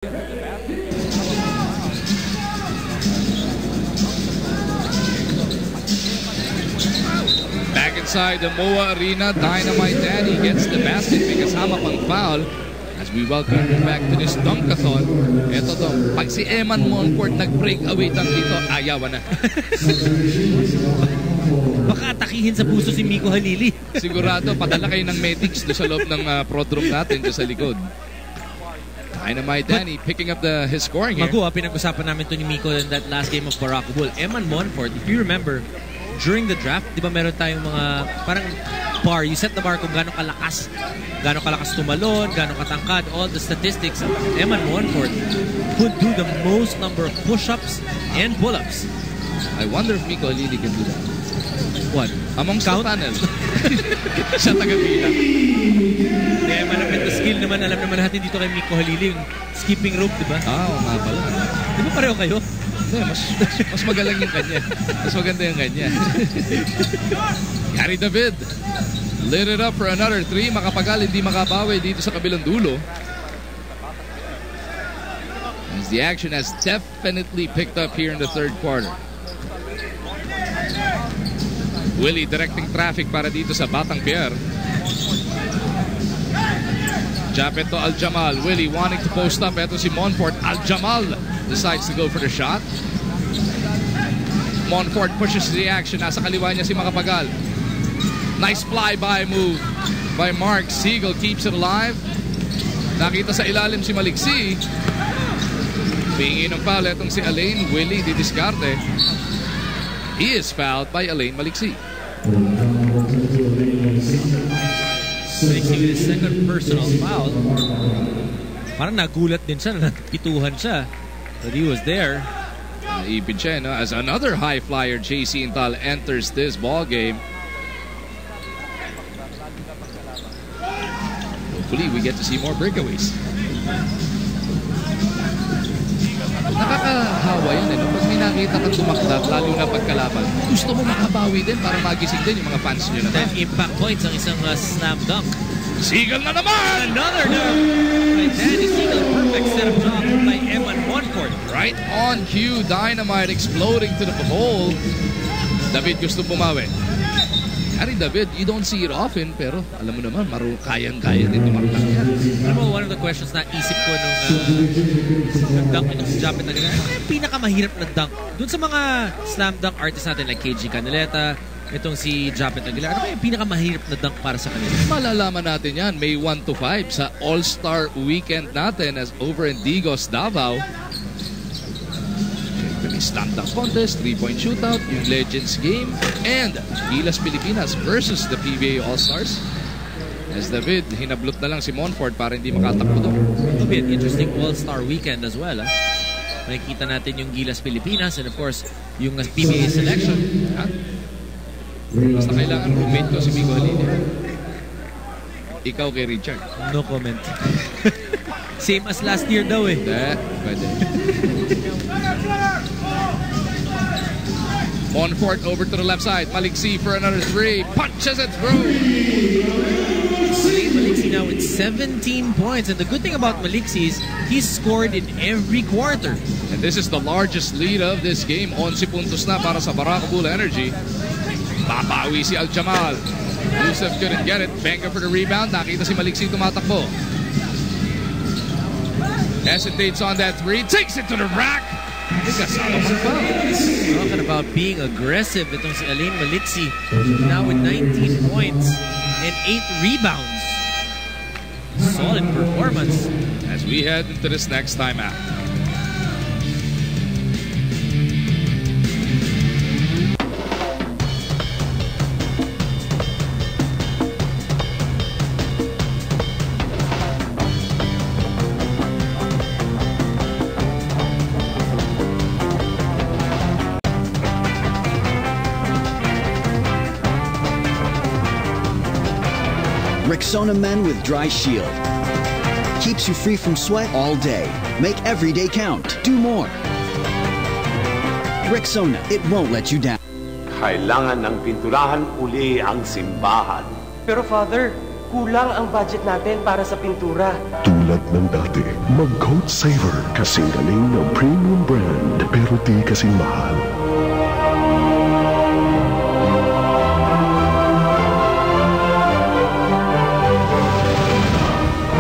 Back inside the MOA Arena, Dynamite Danny gets the basket. May kasama pang foul. As we welcome you back to this Dunkathon. Ito to, pag si Eman Monfort nag-break away tank dito, ayawan na. Baka atakihin sa puso si Miko Halili. Sigurado, padala kayo ng medics doon sa loob ng prodrome natin doon sa likod. Dynamite Danny picking up his scoring here. Magu, pinag-usapan namin to ni Miko in that last game of Barako Bull. Eman Monfort, if you remember, during the draft, di ba meron tayong mga parang bar, you set the bar kung gano'ng kalakas tumalon, gano'ng katangkad, all the statistics. Eman Monfort could do the most number of push-ups and pull-ups. I wonder if Miko Halili can do that. What? Amongst the panel. Siya taga-bilang. Hindi, malapit na skill naman. Alam naman natin dito kay Miko Halili, yung skipping rope, di ba? Oo nga pala. Di ba pareho kayo? Hindi, mas magalang yung kanya. Mas maganda yung kanya. Gary David lit it up for another 3. Makapagal, hindi makabawi dito sa kabilang dulo. As the action has definitely picked up here in the third quarter. Willie directing traffic para dito sa Batang Pierre. Japet to Aljamal. Willie wanting to post up. Ito si Monfort. Aljamal decides to go for the shot. Monfort pushes the action. Nasa kaliwa niya si Makapagal. Nice fly-by move by Mark. Siegel keeps it alive. Nakita sa ilalim si Maliksi. Pingi ng foul itong si Alain. Willie didiskarte. He is fouled by Alain Maliksi. Maliksi with his second personal foul. Parang nagulat din siya, nagpituhan siya. But he was there. Naipid siya, no? As another high flyer, JC Intal enters this ball game. Hopefully, we get to see more breakaways. Nakakahawa yan, no? Pag may nakita kang tumaklat, lalo na pagkalaban, gusto mo makabawi din para magising din yung mga fans nyo naman. 10 impact points ang isang slam dunk. Siegel na naman! Another dunk by Danny Siegel. Perfect setup job by Eman Monfort. Right on cue, Dynamite exploding to the hole. David gusto bumawi. Gary David, you don't see it often, pero alam mo naman, kayang-kaya din tumaktak yan. Alam mo, one of the questions na isip ko nung nag-dunk itong si Japet na ganyan, ano yung pinakamahirap na dunk? Doon sa mga slam dunk artists natin like KG Caneleta, itong si Japet Aguilar, ano yung pinakamahirap na dunk para sa kanila? Malalaman natin yan, May 1 to 5 sa All-Star Weekend natin as over in Digos, Davao. Slam dunk contest, 3-point shootout, yung Legends game, and Gilas Pilipinas versus the PBA All-Stars. As David, hinablot na lang si Monfort para hindi makatakbo doon. It'll be an interesting All-Star weekend as well. Makikita natin yung Gilas Pilipinas and of course, yung PBA selection. Basta kailangan roommate ko si Miko Halili. Ikaw kay Richard. No comment. Same as last year daw eh. Pwede. Monfort over to the left side. Maliksi for another 3. Punches it through. Maliksi now with 17 points. And the good thing about Maliksi is he's scored in every quarter. And this is the largest lead of this game. 11 puntos na para sa Barako Bull Energy. Papawi si Aljamal. Yusuf couldn't get it. Benga for the rebound. Nakita si Maliksi tumatakbo. Hesitates on that 3. Takes it to the rack. Talking about being aggressive, itong si Alain Maliksi now with 19 points and 8 rebounds. Solid performance as we head into this next time out. Rexona Men with Dry Shield. Keeps you free from sweat all day. Make every day count. Do more. Rexona, it won't let you down. Kailangan ng pinturahan uli ang simbahan. Pero Father, Kulang ang budget natin para sa pintura. Tulad ng dati, mag-Coat Saver. Kasing galing ng premium brand, pero di kasing mahal.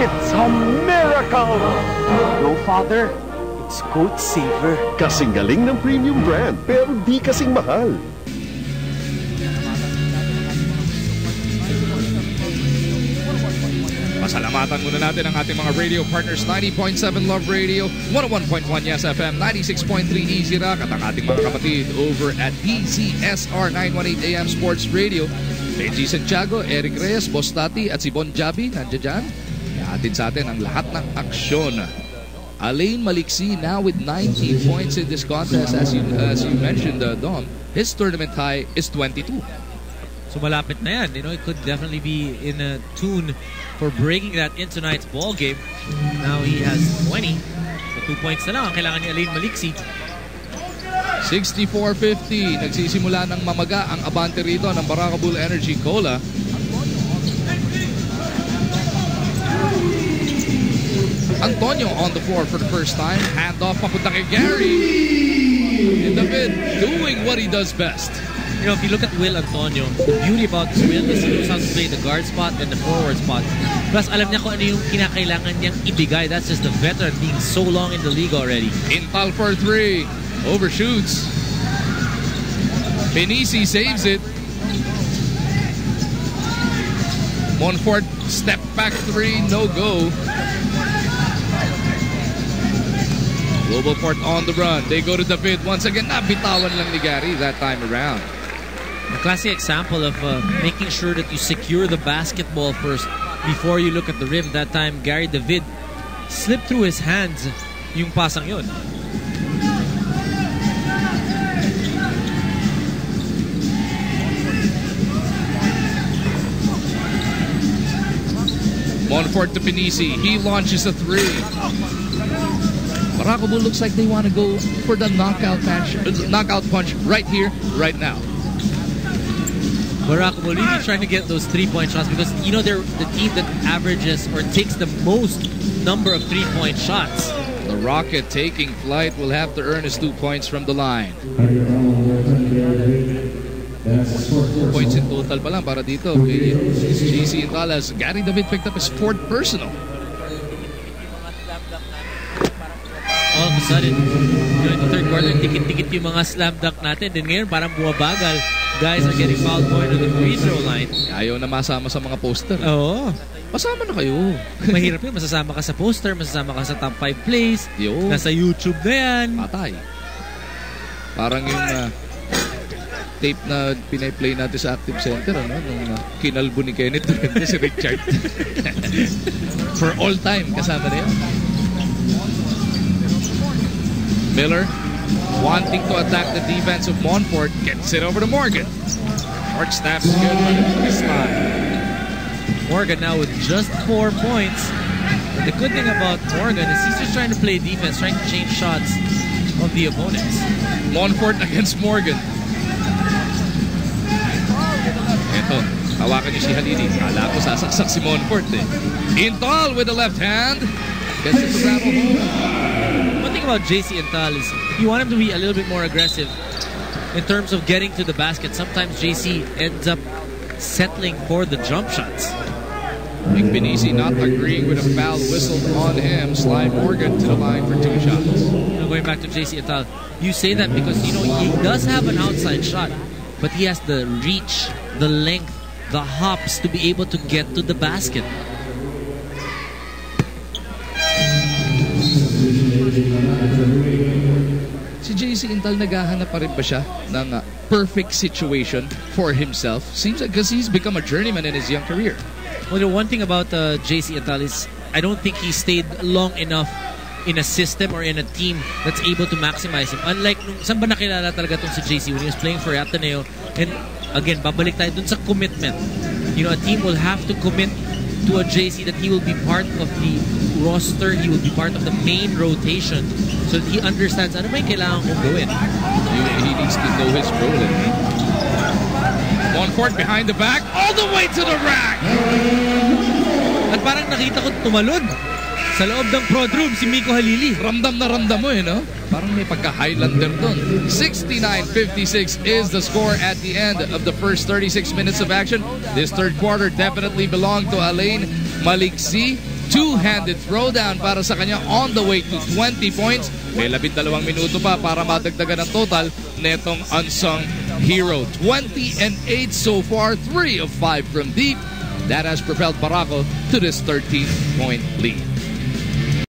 It's a miracle! No, Father. It's Coat Saver. Kasing galing ng premium brand, pero di kasing mahal. Pasalamatan muna natin ang ating mga radio partners. 90.7 Love Radio, 101.1 Yes FM, 96.3 Easy Rock, at ang ating mga kapatid over at DZSR 918 AM Sports Radio. Benji Santiago, Eric Reyes, Boss Tati at si Bon Javi nandiyan dyan. Ihatid sa atin ang lahat ng aksyon. Alain Maliksi now with 19 points in this contest. As you mentioned, Dom, his tournament high is 22. So malapit na yan. You know, it could definitely be in a tune for breaking that in tonight's ball game. Now he has 20. So 2 points na lang ang kailangan ni Alain Maliksi. 64-50. Nagsisimula ng mamaga ang abante rito ng Baraka Bull Energy Cola. Antonio on the floor for the first time. Hand off papunta kay Gary. In the mid, doing what he does best. You know, if you look at Will Antonio, the beauty about this Will is he knows how to play the guard spot and the forward spot. Plus, alam niya kung ano yung kinakailangan niyang ibigay. That's just the veteran being so long in the league already. Intal for 3. Overshoots. Benisi saves it. Monfort step back 3, no go. Global Port on the run. They go to David once again. Nabitawan lang ni Gary that time around. A classic example of making sure that you secure the basketball first before you look at the rim. That time, Gary David slipped through his hands yung pasang yun. Monfort to Benisi. He launches a 3. Baraka Bull looks like they want to go for the knockout punch right here, right now. Baraka Bull really trying to get those 3-point shots because, you know, they're the team that averages or takes the most number of 3-point shots. The Rocket taking flight will have to earn his 2 points from the line. 2 points in total pa lang para dito. Okay. JC Intalas. Gary David picked up his 4th personal. All of a sudden, during the third quarter, tikit-tikit yung mga slam dunk natin. Then ngayon, parang bumabagal. Guys are getting fouled going to the free throw line. Ayaw na masama sa mga poster. Oo. Masama na kayo. Mahirap yun. Masasama ka sa poster, masasama ka sa top 5 plays. Yo. Nasa YouTube na yan. Patay. Parang yung tape na pinay-play natin sa Active Center, ano? Nung kinalbo ni Kenneth Durante si Richard. For all time, kasama na yun. Miller wanting to attack the defense of Monfort, gets it over to Morgan. Short snaps good for this time. Morgan now with just 4 points. But the good thing about Morgan is he's just trying to play defense, trying to change shots of the opponents. Monfort against Morgan. Ito, hawakan niyo si Halili. Kala ko sasaksak si Monfort eh. Intal with the left hand. Gets it to rattle home. One thing about JC Intal is you want him to be a little bit more aggressive in terms of getting to the basket. Sometimes JC ends up settling for the jump shots. Nick Benisi not agreeing with a foul whistled on him. Slide Morgan to the line for 2 shots. You know, going back to JC Intal, you say that because, you know, he does have an outside shot, but he has the reach, the length, the hops to be able to get to the basket. Si JC Intal naghahanap pa rin ba siya ng perfect situation for himself? Seems like because he's become a journeyman in his young career. Well, the one thing about JC Intal is I don't think he stayed long enough in a system or in a team that's able to maximize him. Unlike nung saan ba nakilala talaga tong si JC when he was playing for Ateneo. And again, babalik tayo dun sa commitment. You know, a team will have to commit to a JC that he will be part of the roster, he will be part of the main rotation so that he understands ano ba yung kailangan kong gawin. He needs to know his role. Monfort behind the back, all the way to the rack. At parang nakita ko tumalon sa loob ng prod room si Miko Halili. Ramdam na ramdam mo no? Parang may pagka-Highlander doon. 69-56 is the score at the end of the first 36 minutes of action. This third quarter definitely belonged to Alain Maliksi. Two-handed throwdown para sa kanya on the way to 20 points. May 12 minuto pa para madagdagan ang total netong unsung hero. 20-8 so far, 3 of 5 from deep. That has propelled Barako to this 13-point lead.